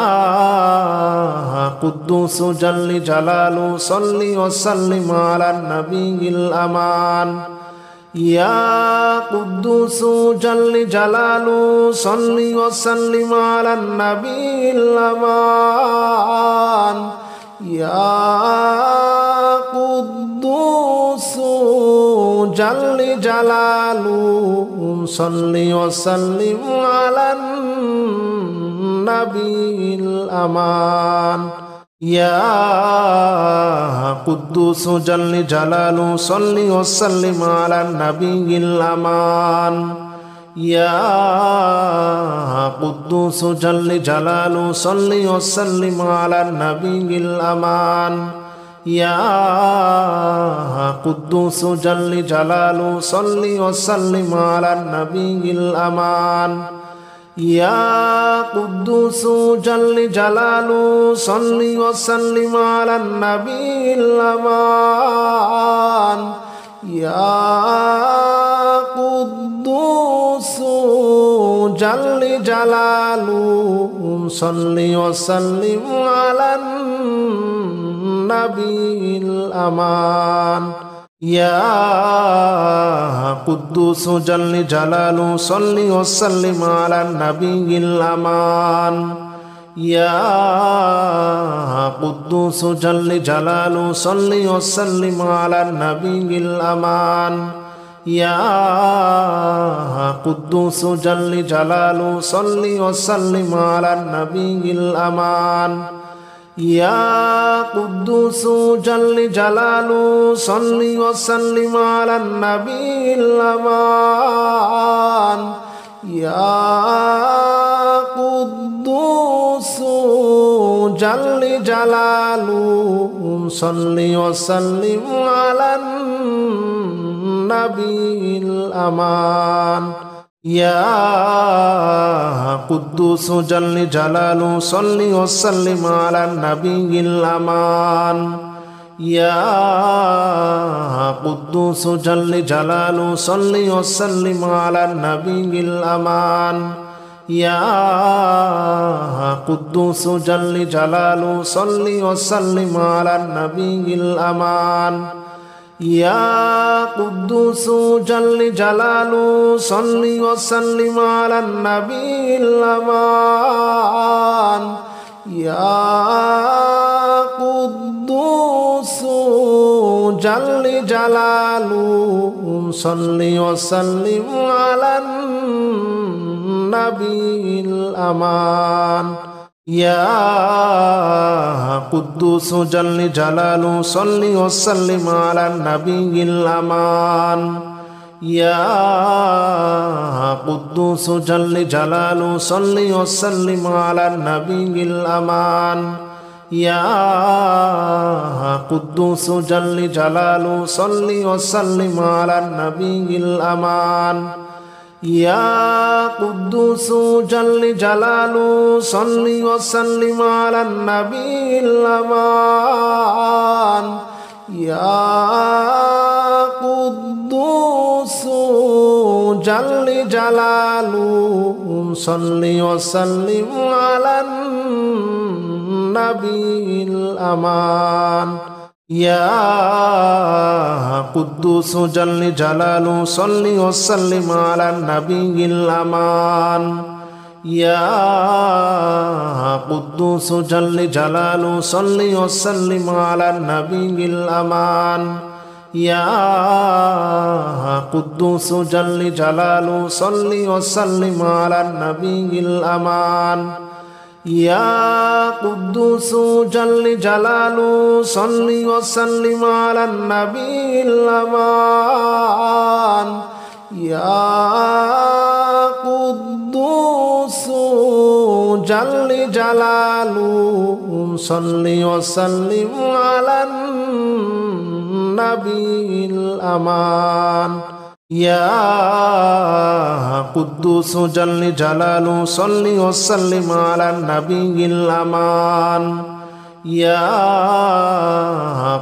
قدوس جل جلاله صل وسلم على النبي الأمان يا قدوس جل جلاله صل وسلم على النبي الأمان يا قدوس جل جلاله صل وسلم على النبي الأمان يا قدوس جل جلاله صل وسلم على النبي الأمان يا قدوس جل جلاله صل وسلم على النبي الأمان يا قدوس جل جلاله صل وسلم على النبي الأمان يا قدوس جل جلاله صل وسلم على النبي الأمان يا قدوس جل جلاله صل وسلم على النبي الأمان يا قدوس جل جلاله صل وسلم على النبي الأمان يا قدوس جل جلاله صل وسلم على النبي الأمان يا قدوس جل جلاله صل وسلم على النبي الأمان يا قدوس جل جلاله صل وسلم على النبي الأمان يا قدوس جل جلاله صل وسلم على النبي الأمان يا قدوس جل جلاله صل وسلم على النبي الأمان يا قدوس جل جلاله صل وسلم على النبي الأمان يا قدوس جل جلاله صل وسلم على النبي الأمان يا قدوس جل جلاله صل وسلم على النبي الأمان يا قدوس جل جلاله صل وسلم على النبي الأمان يا قدوس جل جلاله صل وسلم على النبي الأمان يا قدوس جل جلاله صل وسلم على النبي الأمان يا قدوس جل جلاله صل وسلم على النبي الأمان يا قدوس جل جلاله صل وسلم على النبي الأمان يا قدوس جل جلاله صل وسلم على النبي الأمان يا قدوس جل جلاله صل وسلم على النبي الأمان يا قدوس جل جلاله صل وسلم على النبي الأمان يا قدوس جل جلاله صل وسلم على النبي الأمان يا قدوس جل جلاله صل وسلم على النبي الأمان يا قدوس جل جلاله صل وسلم على النبي الأمان يا قدوس جل جلاله صل وسلم على النبي الأمان يا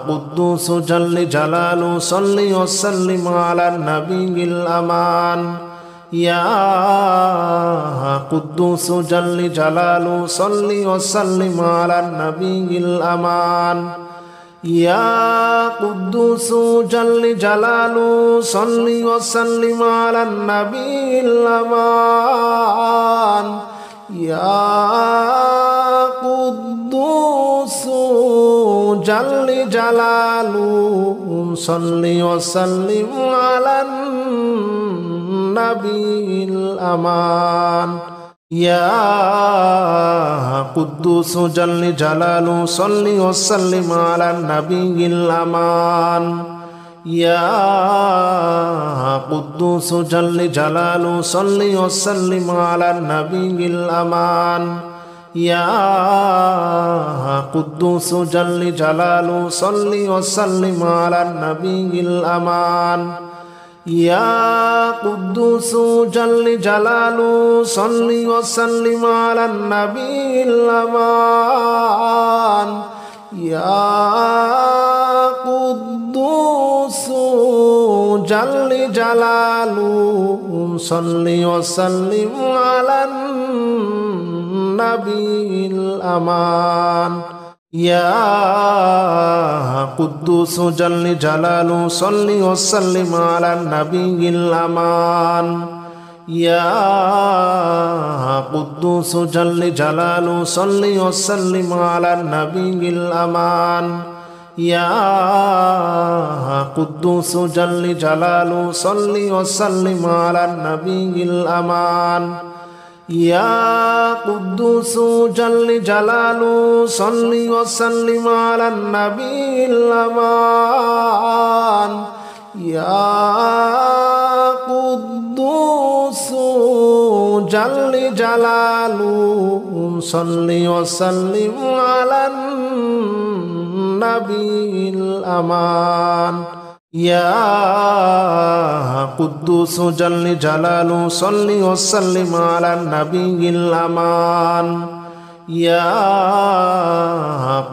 قدوس جل جلاله صل وسلم على النبي الأمان يا قدوس جل جلاله صل وسلم على النبي الأمان يا قدوس جل جلاله صل وسلم على النبي الأمان يا قدوس جل جلاله صل وسلم على النبي الأمان يا قدوس جل جلاله صل وسلم على النبي الأمان يا قدوس جل جلاله صل وسلم على النبي الأمان يا قدوس جل جلاله صل وسلم على النبي الأمان يا قدوس جل جلاله صل وسلم على النبي الأمان يا قدوس جل جلاله صل وسلم على النبي الأمان يا قدوس جل جلاله صل وسلم على النبي الأمان يا قدوس جل جلاله صل وسلم على النبي الأمان يا قدوس جل جلاله صل وسلم على النبي الأمان يا قدوس جل جلاله صل وسلم على النبي الأمان يا قدوس جل جلاله صل وسلم على النبي الأمان يا قدوس جل جلاله صل وسلم على النبي الأمان يا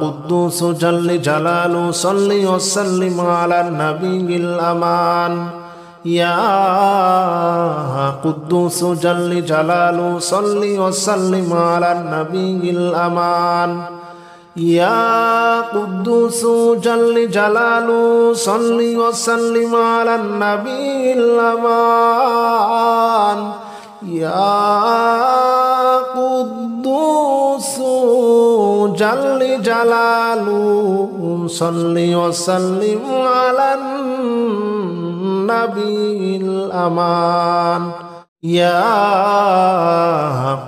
قدوس جل جلاله صل وسلم على النبي الأمان يا قدوس جل جلاله صل وسلم على النبي الأمان يا قدوس جل جلاله صل وسلم على النبي الأمان يا قدوس جل جلاله صل وسلم على النبي الأمان يا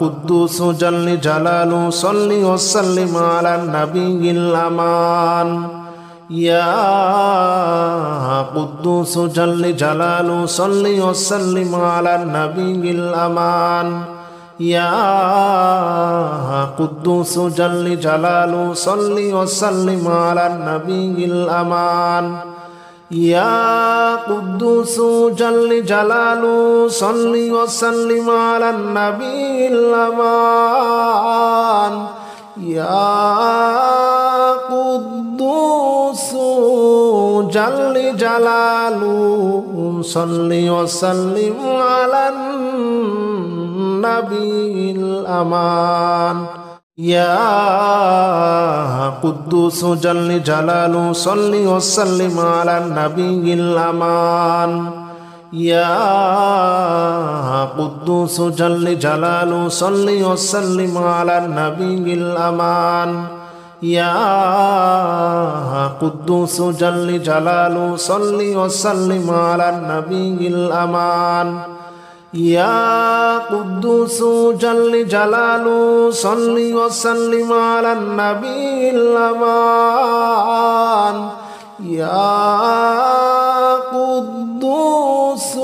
قدوس جل جلاله صل وسلم على النبي الأمان يا قدوس جل جلاله صل وسلم على النبي الأمان يا قدوس جل جلاله صل وسلم على النبي الأمان يا قدوس جل جلاله صل وسلم على النبي الأمان يا قدوس جل جلاله صل وسلم على النبي الأمان يا قدوس جل جلاله صل وسلم على النبي الأمان يا قدوس جل جلاله صل وسلم على النبي الأمان يا قدوس جل جلاله صل وسلم على النبي الأمان يا قدوس جل جلاله صل وسلم على النبي الأمان يا قدوس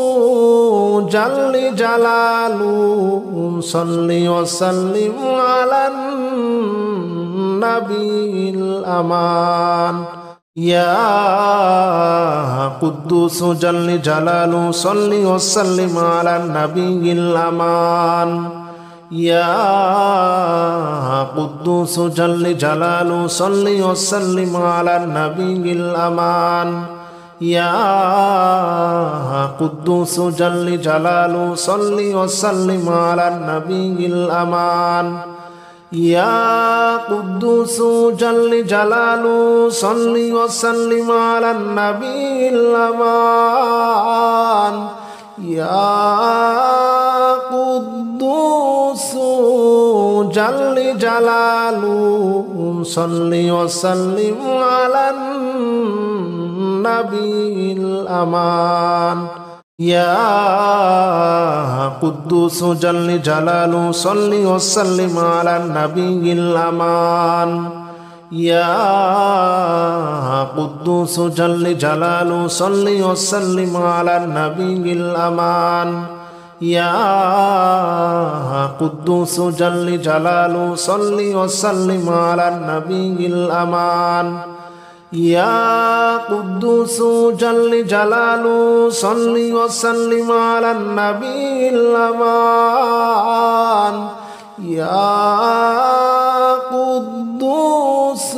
جل جلاله صل وسلم على النبي الأمان يا قدوس جل جلاله صل وسلم على النبي الأمان يا قدوس جل جلاله صل وسلم على النبي الأمان يا قدوس جل جلاله صل وسلم على النبي الأمان يا قدوس جل جلاله صل وسلم على النبي الأمان يا قدوس جل جلاله صل وسلم على النبي الأمان يا قدوس جل جلاله صل وسلم على النبي الأمان يا قدوس جل جلاله صل وسلم على النبي الأمان يا قدوس جل جلاله صل وسلم على النبي الأمان يا قدوس جل جلاله صل وسلم على النبي الأمان يا قدوس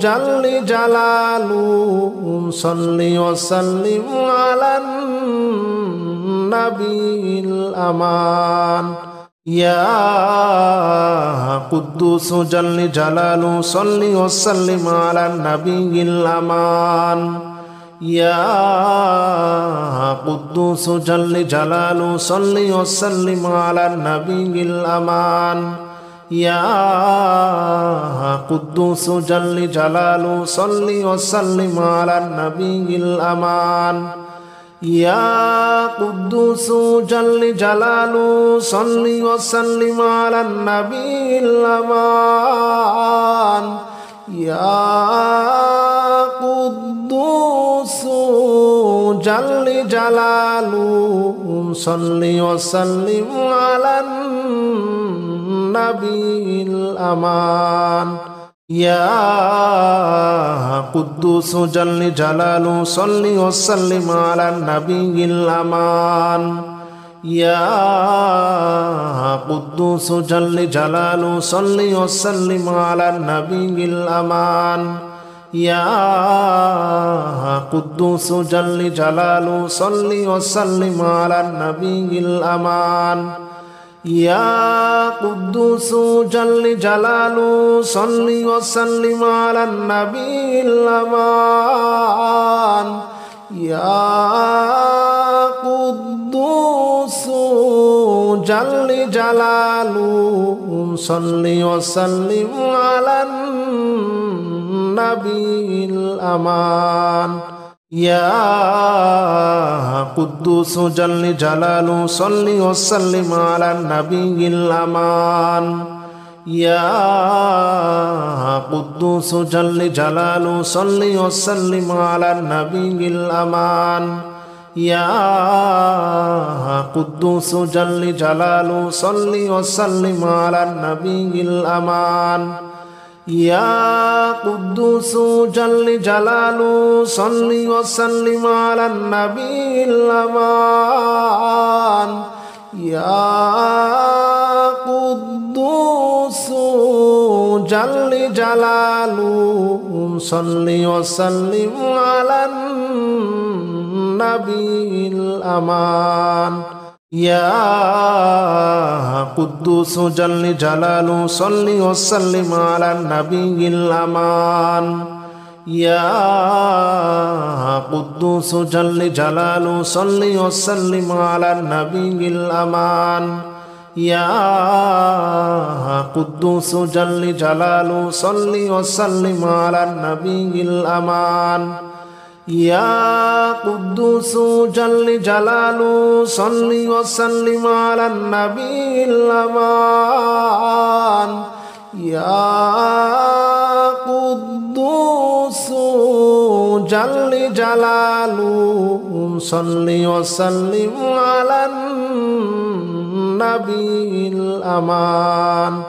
جل جلاله صل وسلم على النبي الأمان يا قدوس جل جلاله صل وسلم على النبي الأمان يا قدوس جل جلاله صل وسلم على النبي الأمان يا قدوس جل جلاله صل وسلم على النبي الأمان يا قدوس جل جلاله صل وسلم على النبي الأمان يا قدوس جل جلاله صل وسلم على النبي الأمان يا قدوس جل جلاله صل وسلم على النبي الأمان يا قدوس جل جلاله صل وسلم على النبي الأمان يا قدوس جل جلاله صل وسلم على النبي الأمان يا قدوس جل جلاله صل وسلم على النبي الأمان يا قدوس جل جلاله صل وسلم على النبي الأمان يا قدوس جل جلاله صل وسلم على النبي الأمان يا قدوس جل جلاله صل وسلم على النبي الأمان يا قدوس جل جلاله صل وسلم على النبي الأمان يا قدوس جل جلاله صل وسلم على النبي الأمان يا قدوس جل جلاله صل وسلم على النبي الأمان يا قدوس جل جلاله صل وسلم على النبي الأمان يا قدوس جل جلاله صل وسلم على النبي الأمان يا قدوس جل جلاله صل وسلم على النبي الأمان يا قدوس جل جلاله صل وسلم على النبي الأمان يا قدوس جل جلاله صل وسلم على النبي الأمان